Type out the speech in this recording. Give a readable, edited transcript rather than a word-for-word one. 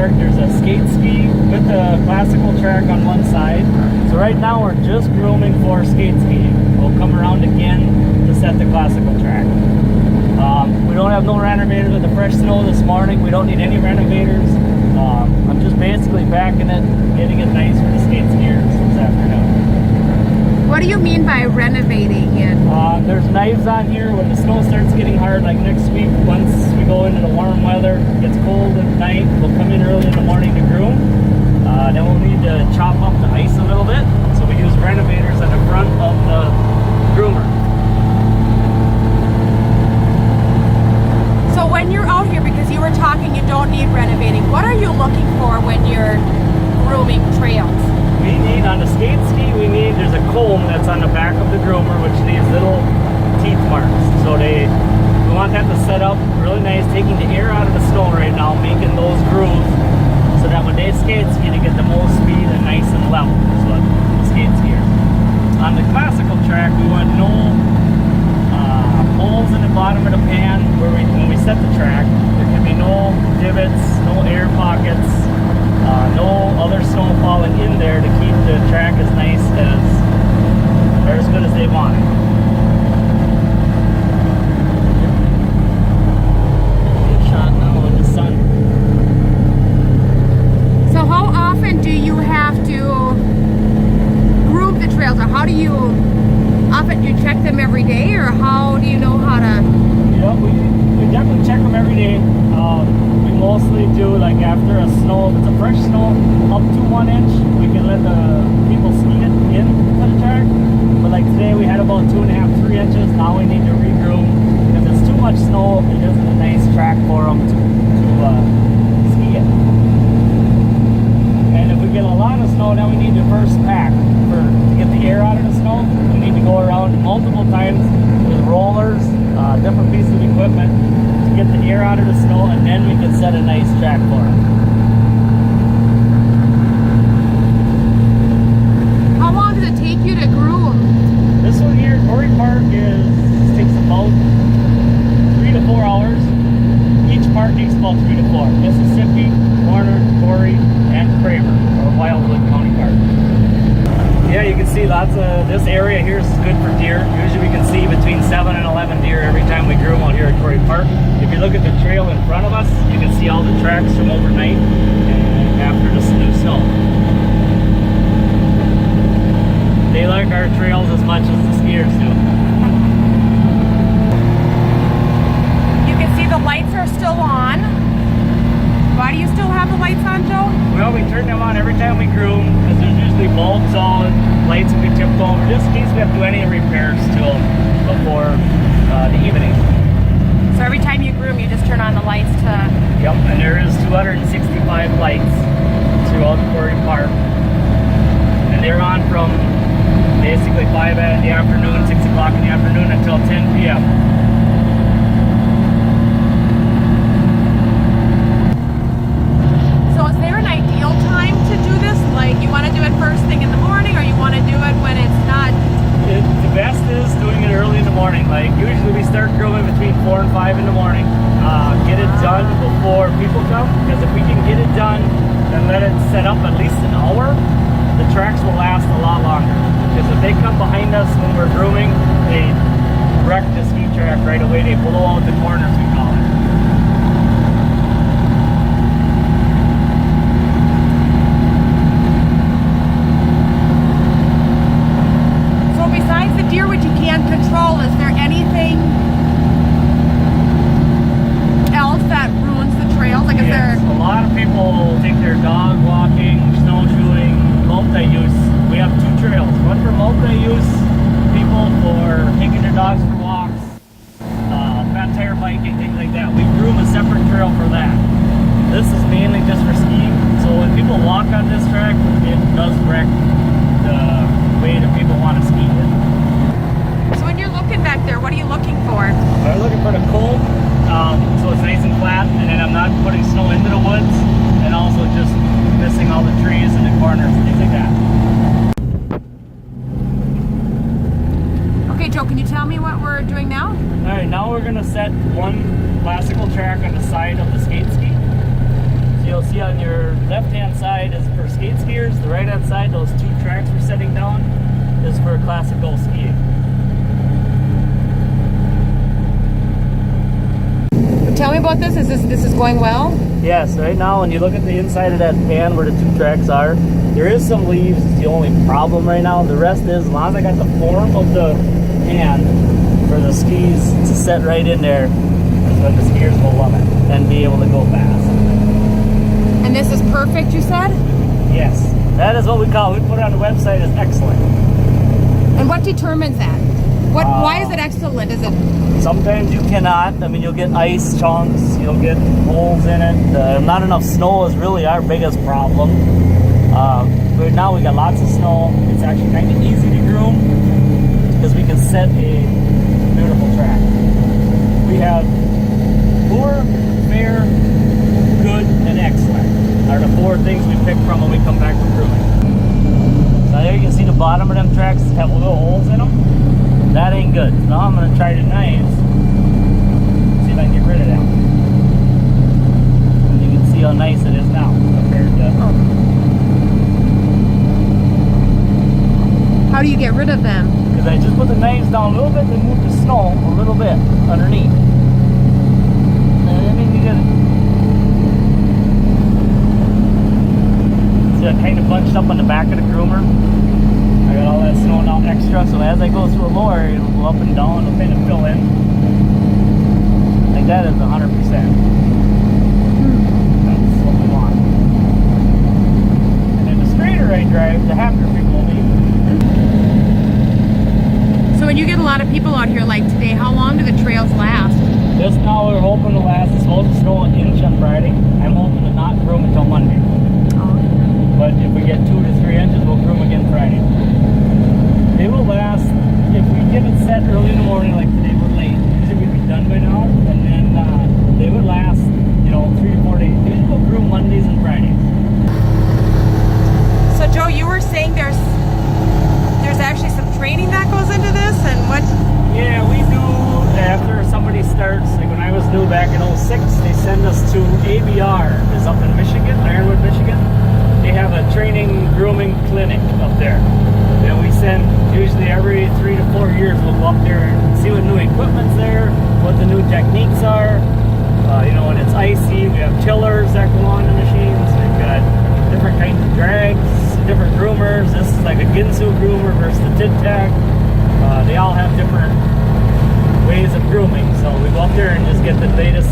Park, there's a skate ski with a classical track on one side. So right now we're just grooming for skate skiing. We'll come around again to set the classical track. We don't have no renovators with the fresh snow this morning. We don't need any renovators. I'm just basically backing it, getting it nice for the skate skiers this afternoon. What do you mean by renovating it? There's knives on here. When the snow starts getting hard, like next week, once we go into the warm weather, it gets cold at night, we'll come in early in the morning to groom. Then we'll need to chop up the ice a little bit. So we use renovators at the front of the groomer. So when you're out here, because you were talking you don't need renovating, what are you looking for when you're grooming trails? We need, on the skate ski, there's a comb that's on the back of the groomer, which leaves little teeth marks. So we want that to set up really nice, taking the air out of the snow right now, making those grooves, so that when they skate ski, they get the most speed and nice and level. So the skate skier. On the classical track, we want no holes in the bottom of the pan when we set the track. There can be no divots, no air pockets. No other snow falling in there to keep the track as nice or as good as they want it. Good shot now in the sun. So how often do you have to groom the trails, or how do you often do you check them every day, or how do you know how to? Yeah, we definitely check them every day. We mostly do, like, after a snow, if it's a fresh snow up to 1 inch, we can let the people ski it into the track. But like today we had about 2.5, 3 inches. Now we need to re-groom because it's too much snow. It isn't a nice track for them to ski it. And if we get a lot of snow, then we need to first pack to get the air out of the snow. We need to go around multiple times with rollers, different pieces of equipment, get the air out of the snow, and then we can set a nice track for it. How long does it take you to groom? This one here, Quarry Park, takes about 3 to 4 hours. Each part takes about 3 to 4. Mississippi, Warner, Quarry, and Kramer, or Wildwood County Park. Yeah, you can see lots of, this area here is good for deer. Usually we can see between 7 and 11 deer every time we groom out here at Quarry Park. If you look at the trail in front of us, you can see all the tracks from overnight and after the new snow. They like our trails as much as the skiers do. You can see the lights are still on. Why do you still have the lights on, Joe? Well, we turn them on every time we groom because there's usually bulbs on, lights can be tipped over, just in case we have to do any repairs to them before the evening. So every time you groom, you just turn on the lights to... Yep, and there is 265 lights throughout Quarry Park. And they're on from basically 5 in the afternoon, 6 o'clock in the afternoon until 10 p.m. So is there an ideal time to do this? Like, you want to do it first thing in the morning, or you want to do it when it's not? The best is doing it early in the morning. Like, usually we start grooming between 4 and 5 in the morning. Get it done before people come, because if we can get it done and let it set up at least an hour, the tracks will last a lot longer. Because if they come behind us when we're grooming, they wreck the ski track right away. They blow out the corners, we call it. Besides the deer, which you can't control, is there anything else that ruins the trails? Like, is there... A lot of people take their dog walking, snowshoeing, multi-use. We have 2 trails. One for multi-use people for taking their dogs for walks, fat tire biking, things like that. We groom a separate trail for that. This is mainly just for skiing. So when people walk on this track, it does wreck the way that people want to ski it. So when you're looking back there, what are you looking for? I'm looking for the comb, so it's nice and flat, and then I'm not putting snow into the woods, and also just missing all the trees and the corners and things like that. Okay, Joe, can you tell me what we're doing now? Alright, now we're going to set one classical track on the side of the skate ski. So you'll see on your left-hand side is for skate skiers. The right-hand side, those 2 tracks we're setting down, is for classical skiing. Tell me about this. This is going well? Yes, right now when you look at the inside of that pan where the 2 tracks are, there is some leaves. It's the only problem right now. The rest is, as long as I got the form of the pan for the skis to set right in there, is when the skiers will love it and be able to go fast. And this is perfect, you said? Yes, that is what we call it. We put it on the website as excellent. And what determines that? Why is it excellent? Is it? Sometimes you cannot. I mean, you'll get ice chunks, you'll get holes in it. Not enough snow is really our biggest problem. Right now we got lots of snow. It's actually kind of easy to groom because we can set a beautiful track. We have poor, fair, good, and excellent are the 4 things we pick from when we come back from grooming. So there you can see the bottom of them tracks have little holes in them. That ain't good. Now I'm going to try the knives, see if I can get rid of them. And you can see how nice it is now compared to... How do you get rid of them? Because I just put the knives down a little bit, then move the snow a little bit underneath. And I mean, you get it. See, I kind of bunched up on the back of the groomer. I got all that snow now extra, so as I go through a lower, it'll go up and down, it'll kind of fill in. Like that is 100%. That's what we want. And then the straighter I drive, the happier people will be. So when you get a lot of people out here like today, how long do the trails last? Just now we're hoping to last, it's supposed to snow an inch on Friday. I'm hoping to not groom until Monday. Oh. But if we get 2 to 3 inches, we'll groom again Friday. They will last, if we get it set early in the morning, like today we're late, usually we'd be done by now, and then they would last, 3 to 4 days. Usually we'll groom Mondays and Fridays. So Joe, you were saying there's actually some training that goes into this, and what? Yeah, we do, after somebody starts, like when I was new back in 06, they send us to ABR, is up in Michigan, Ironwood, Michigan. They have a training grooming clinic up there. And we send, usually every 3 to 4 years, we'll go up there and see what new equipment's there, what the new techniques are. When it's icy, we have tillers that go on the machines. We've got different kinds of drags, different groomers. This is like a Ginsu groomer versus the Tit Tac. They all have different ways of grooming. So we go up there and just get the latest